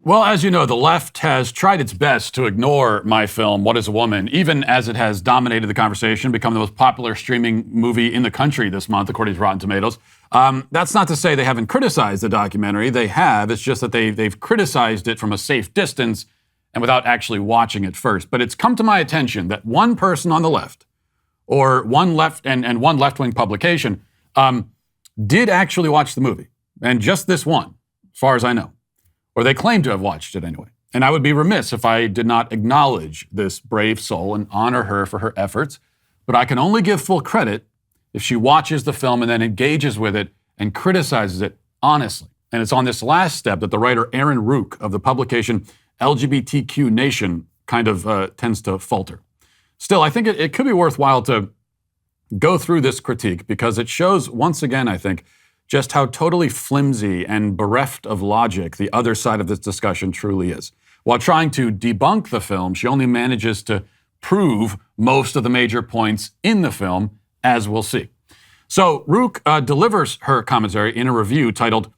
Well, as you know, the left has tried its best to ignore my film, What is a Woman, even as it has dominated the conversation, become the most popular streaming movie in the country this month, according to Rotten Tomatoes. That's not to say they haven't criticized the documentary. They have. It's just that they've criticized it from a safe distance and without actually watching it first. But it's come to my attention that one person on the left, or one left and one left-wing publication, did actually watch the movie. And just this one, as far as I know. Or they claim to have watched it anyway. And I would be remiss if I did not acknowledge this brave soul and honor her for her efforts. But I can only give full credit if she watches the film and then engages with it and criticizes it honestly. And it's on this last step that the writer Aaron Rook of the publication LGBTQ Nation kind of tends to falter. Still, I think it could be worthwhile to go through this critique because it shows, once again, I think, just how totally flimsy and bereft of logic the other side of this discussion truly is. While trying to debunk the film, she only manages to prove most of the major points in the film, as we'll see. So Rook delivers her commentary in a review titled,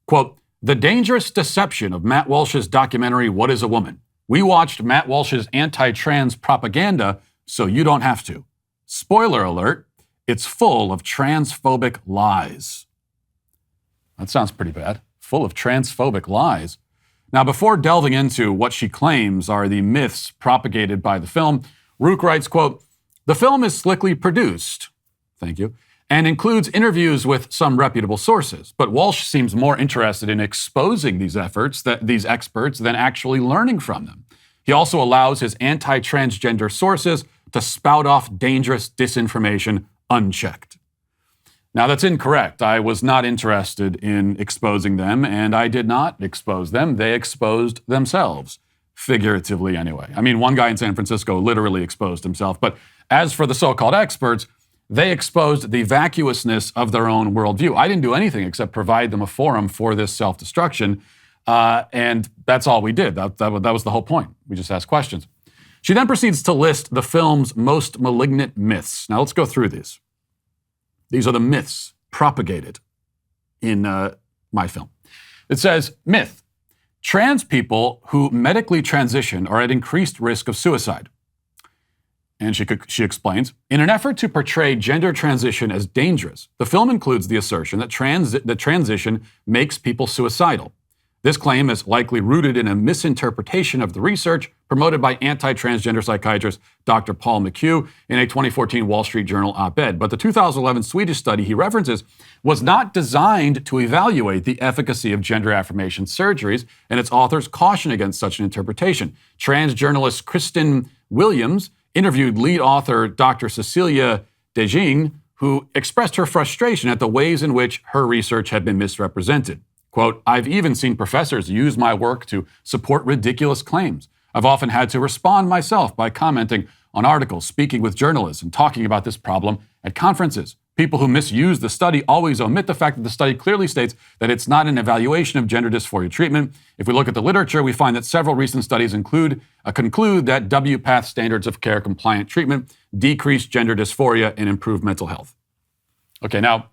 quote, "The Dangerous Deception of Matt Walsh's Documentary, What is a Woman? We watched Matt Walsh's anti-trans propaganda, so you don't have to. Spoiler alert, it's full of transphobic lies." That sounds pretty bad. Full of transphobic lies. Now, before delving into what she claims are the myths propagated by the film, Rook writes, quote, "The film is slickly produced," thank you, "and includes interviews with some reputable sources. But Walsh seems more interested in exposing these experts than actually learning from them. He also allows his anti-transgender sources to spout off dangerous disinformation unchecked." Now, that's incorrect. I was not interested in exposing them, and I did not expose them. They exposed themselves, figuratively anyway. I mean, one guy in San Francisco literally exposed himself. But as for the so-called experts, they exposed the vacuousness of their own worldview. I didn't do anything except provide them a forum for this self-destruction, and that's all we did. That was the whole point. We just asked questions. She then proceeds to list the film's most malignant myths. Now, let's go through these. These are the myths propagated in my film. It says, myth, trans people who medically transition are at increased risk of suicide. And she explains, in an effort to portray gender transition as dangerous, the film includes the assertion that transition makes people suicidal. This claim is likely rooted in a misinterpretation of the research promoted by anti-transgender psychiatrist Dr. Paul McHugh in a 2014 Wall Street Journal op-ed. But the 2011 Swedish study he references was not designed to evaluate the efficacy of gender affirmation surgeries, and its authors caution against such an interpretation. Trans journalist Kristen Williams interviewed lead author Dr. Cecilia Dejing, who expressed her frustration at the ways in which her research had been misrepresented. Quote, "I've even seen professors use my work to support ridiculous claims. I've often had to respond myself by commenting on articles, speaking with journalists, and talking about this problem at conferences. People who misuse the study always omit the fact that the study clearly states that it's not an evaluation of gender dysphoria treatment. If we look at the literature, we find that several recent studies conclude that WPATH standards of care compliant treatment decrease gender dysphoria and improve mental health." Okay, now,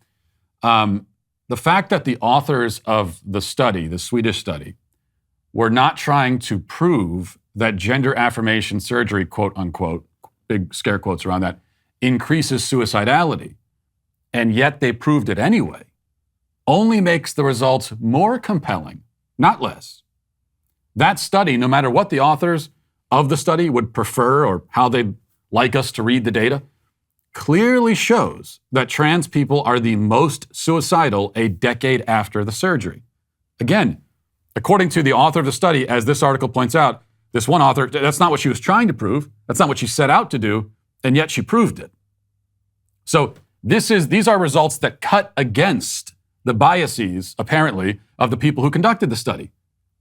the fact that the authors of the study, the Swedish study, were not trying to prove that gender affirmation surgery, quote unquote, big scare quotes around that, increases suicidality, and yet they proved it anyway, only makes the results more compelling, not less. That study, no matter what the authors of the study would prefer or how they'd like us to read the data, clearly shows that trans people are the most suicidal a decade after the surgery. Again, according to the author of the study, as this article points out, this one author, that's not what she was trying to prove. That's not what she set out to do, and yet she proved it. So these are results that cut against the biases, apparently, of the people who conducted the study,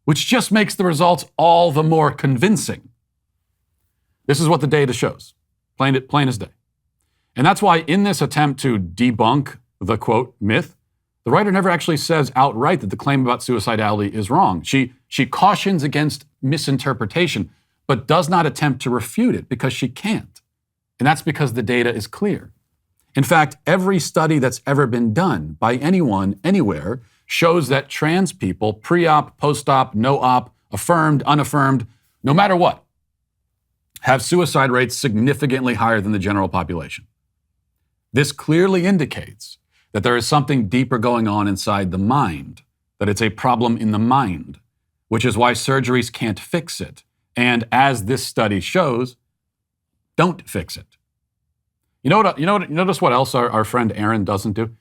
which just makes the results all the more convincing. This is what the data shows, plain as day. And that's why in this attempt to debunk the, quote, myth, the writer never actually says outright that the claim about suicidality is wrong. She cautions against misinterpretation, but does not attempt to refute it because she can't. And that's because the data is clear. In fact, every study that's ever been done by anyone, anywhere, shows that trans people, pre-op, post-op, no-op, affirmed, unaffirmed, no matter what, have suicide rates significantly higher than the general population. This clearly indicates that there is something deeper going on inside the mind, that it's a problem in the mind, which is why surgeries can't fix it. And as this study shows, don't fix it. Notice what else our friend Erin doesn't do?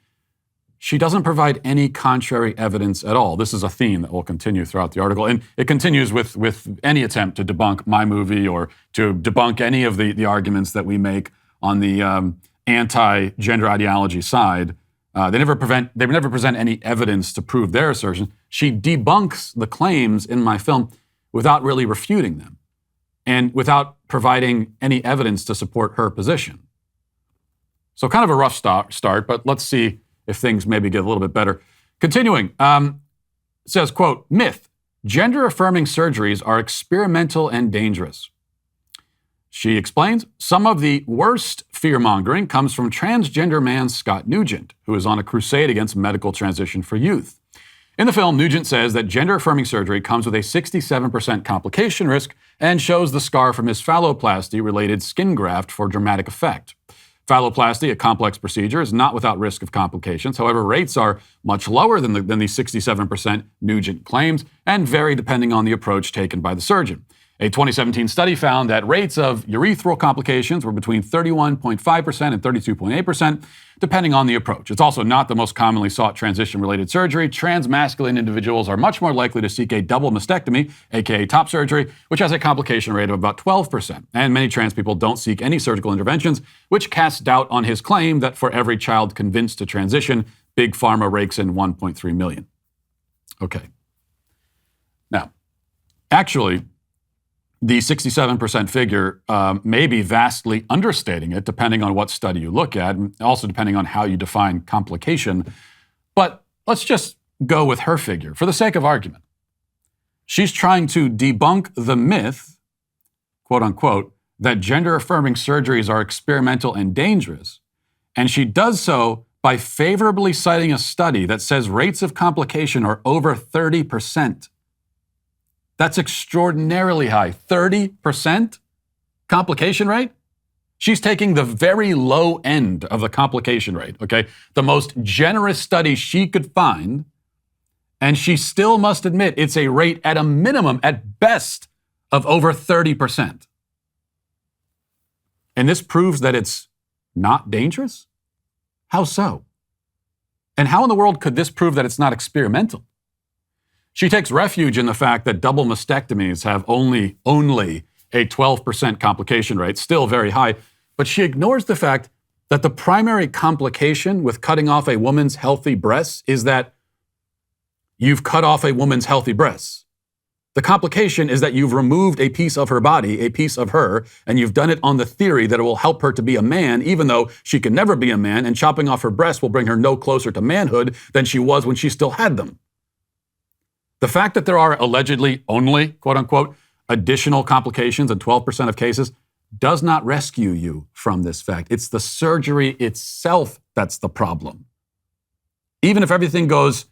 She doesn't provide any contrary evidence at all. This is a theme that will continue throughout the article. And it continues with any attempt to debunk my movie or to debunk any of the arguments that we make on the anti-gender ideology side. They never present any evidence to prove their assertion. She debunks the claims in my film without really refuting them and without providing any evidence to support her position. So kind of a rough start, but let's see if things maybe get a little bit better. Continuing, it says, quote, myth, gender-affirming surgeries are experimental and dangerous. She explains, some of the worst fear-mongering comes from transgender man Scott Nugent, who is on a crusade against medical transition for youth. In the film, Nugent says that gender-affirming surgery comes with a 67% complication risk and shows the scar from his phalloplasty-related skin graft for dramatic effect. Phalloplasty, a complex procedure, is not without risk of complications. However, rates are much lower than the 67% Nugent claims and vary depending on the approach taken by the surgeon. A 2017 study found that rates of urethral complications were between 31.5% and 32.8%, depending on the approach. It's also not the most commonly sought transition-related surgery. Transmasculine individuals are much more likely to seek a double mastectomy, aka top surgery, which has a complication rate of about 12%. And many trans people don't seek any surgical interventions, which casts doubt on his claim that for every child convinced to transition, Big Pharma rakes in $1.3 million. Okay. Now, actually, the 67% figure may be vastly understating it, depending on what study you look at, and also depending on how you define complication. But let's just go with her figure, for the sake of argument. She's trying to debunk the myth, quote unquote, that gender-affirming surgeries are experimental and dangerous, and she does so by favorably citing a study that says rates of complication are over 30%. That's extraordinarily high. 30% complication rate? She's taking the very low end of the complication rate, okay? The most generous study she could find, and she still must admit it's a rate at a minimum, at best, of over 30%. And this proves that it's not dangerous? How so? And how in the world could this prove that it's not experimental? She takes refuge in the fact that double mastectomies have only a 12% complication rate, still very high, but she ignores the fact that the primary complication with cutting off a woman's healthy breasts is that you've cut off a woman's healthy breasts. The complication is that you've removed a piece of her body, a piece of her, and you've done it on the theory that it will help her to be a man, even though she can never be a man, and chopping off her breasts will bring her no closer to manhood than she was when she still had them. The fact that there are allegedly only, quote unquote, additional complications in 12% of cases does not rescue you from this fact. It's the surgery itself that's the problem. Even if everything goes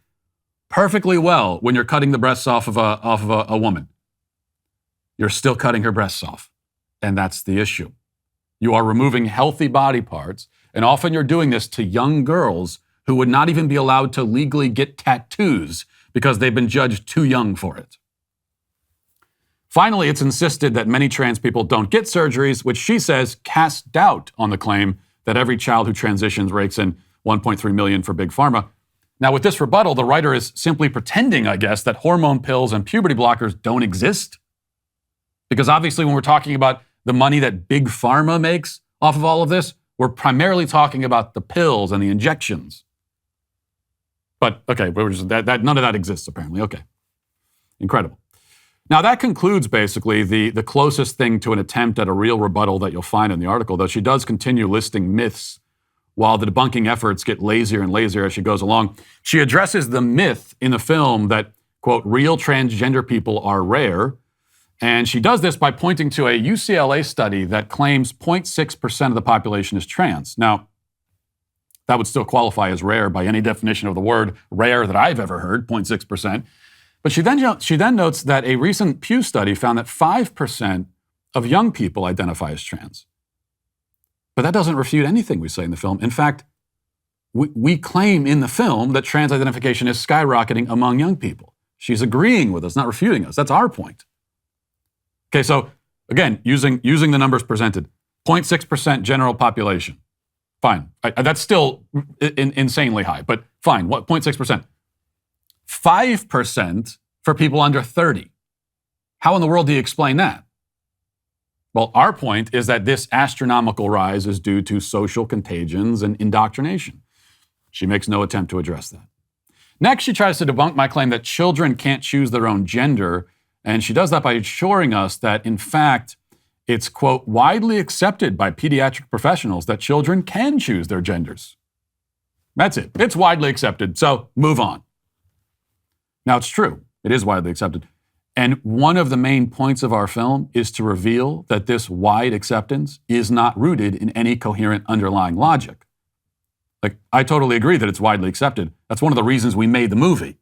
perfectly well when you're cutting the breasts off of a woman, you're still cutting her breasts off. And that's the issue. You are removing healthy body parts, and often you're doing this to young girls who would not even be allowed to legally get tattoos because they've been judged too young for it. Finally, it's insisted that many trans people don't get surgeries, which she says casts doubt on the claim that every child who transitions rakes in $1.3 million for Big Pharma. Now, with this rebuttal, the writer is simply pretending, I guess, that hormone pills and puberty blockers don't exist. Because obviously, when we're talking about the money that Big Pharma makes off of all of this, we're primarily talking about the pills and the injections. But, okay, none of that exists, apparently. Okay. Incredible. Now, that concludes, basically, the closest thing to an attempt at a real rebuttal that you'll find in the article, though she does continue listing myths while the debunking efforts get lazier and lazier as she goes along. She addresses the myth in the film that, quote, real transgender people are rare, and she does this by pointing to a UCLA study that claims 0.6% of the population is trans. Now, that would still qualify as rare by any definition of the word rare that I've ever heard, 0.6%. But she then notes that a recent Pew study found that 5% of young people identify as trans. But that doesn't refute anything we say in the film. In fact, we claim in the film that trans identification is skyrocketing among young people. She's agreeing with us, not refuting us. That's our point. Okay, so again, using the numbers presented, 0.6% general population. Fine. That's still insanely high, but fine. What, 0.6%? 5% for people under 30. How in the world do you explain that? Well, our point is that this astronomical rise is due to social contagions and indoctrination. She makes no attempt to address that. Next, she tries to debunk my claim that children can't choose their own gender, and she does that by assuring us that, in fact, it's, quote, widely accepted by pediatric professionals that children can choose their genders. That's it. It's widely accepted, so move on. Now, it's true. It is widely accepted. And one of the main points of our film is to reveal that this wide acceptance is not rooted in any coherent underlying logic. Like, I totally agree that it's widely accepted. That's one of the reasons we made the movie.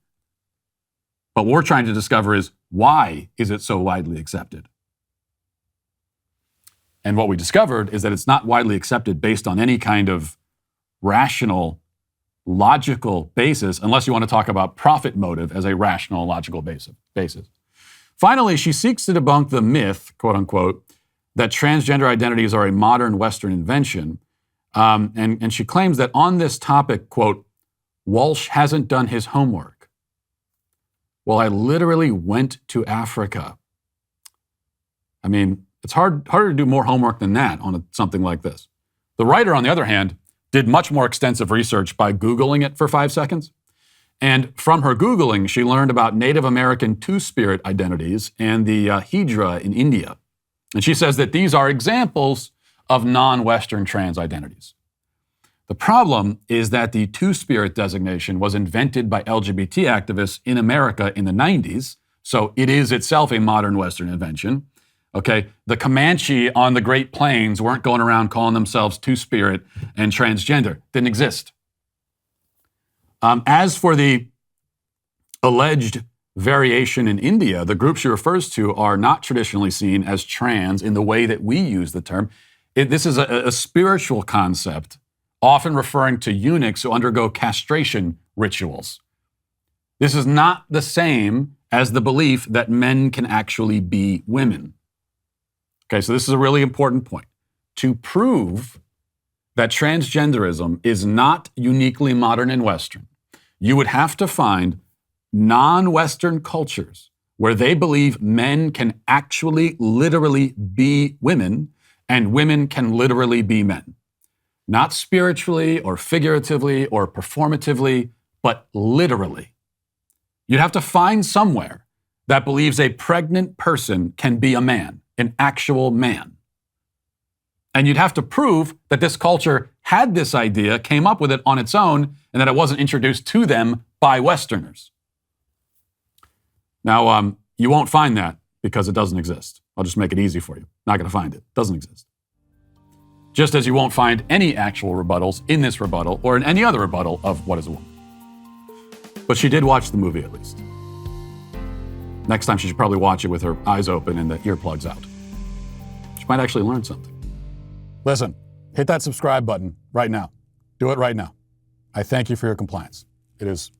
But what we're trying to discover is, why is it so widely accepted? And what we discovered is that it's not widely accepted based on any kind of rational, logical basis, unless you want to talk about profit motive as a rational, logical basis. Finally, she seeks to debunk the myth, quote unquote, that transgender identities are a modern Western invention. And she claims that on this topic, quote, Walsh hasn't done his homework. Well, I literally went to Africa. I mean, it's harder to do more homework than that on something like this. The writer, on the other hand, did much more extensive research by Googling it for 5 seconds. And from her Googling, she learned about Native American Two-Spirit identities and the Hijra in India. And she says that these are examples of non-Western trans identities. The problem is that the Two-Spirit designation was invented by LGBT activists in America in the 90s, so it is itself a modern Western invention. Okay, the Comanche on the Great Plains weren't going around calling themselves Two-Spirit and transgender. Didn't exist. As for the alleged variation in India, the group she refers to are not traditionally seen as trans in the way that we use the term. This is a spiritual concept, often referring to eunuchs who undergo castration rituals. This is not the same as the belief that men can actually be women. Okay, so this is a really important point. To prove that transgenderism is not uniquely modern and Western, you would have to find non-Western cultures where they believe men can actually literally be women and women can literally be men. Not spiritually or figuratively or performatively, but literally. You'd have to find somewhere that believes a pregnant person can be a man, an actual man. And you'd have to prove that this culture had this idea, came up with it on its own, and that it wasn't introduced to them by Westerners. Now, you won't find that because it doesn't exist. I'll just make it easy for you. Not going to find it. It doesn't exist. Just as you won't find any actual rebuttals in this rebuttal or in any other rebuttal of What is a Woman. But she did watch the movie at least. Next time she should probably watch it with her eyes open and the earplugs out. She might actually learn something. Listen, hit that subscribe button right now. Do it right now. I thank you for your compliance. It is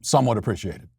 somewhat appreciated.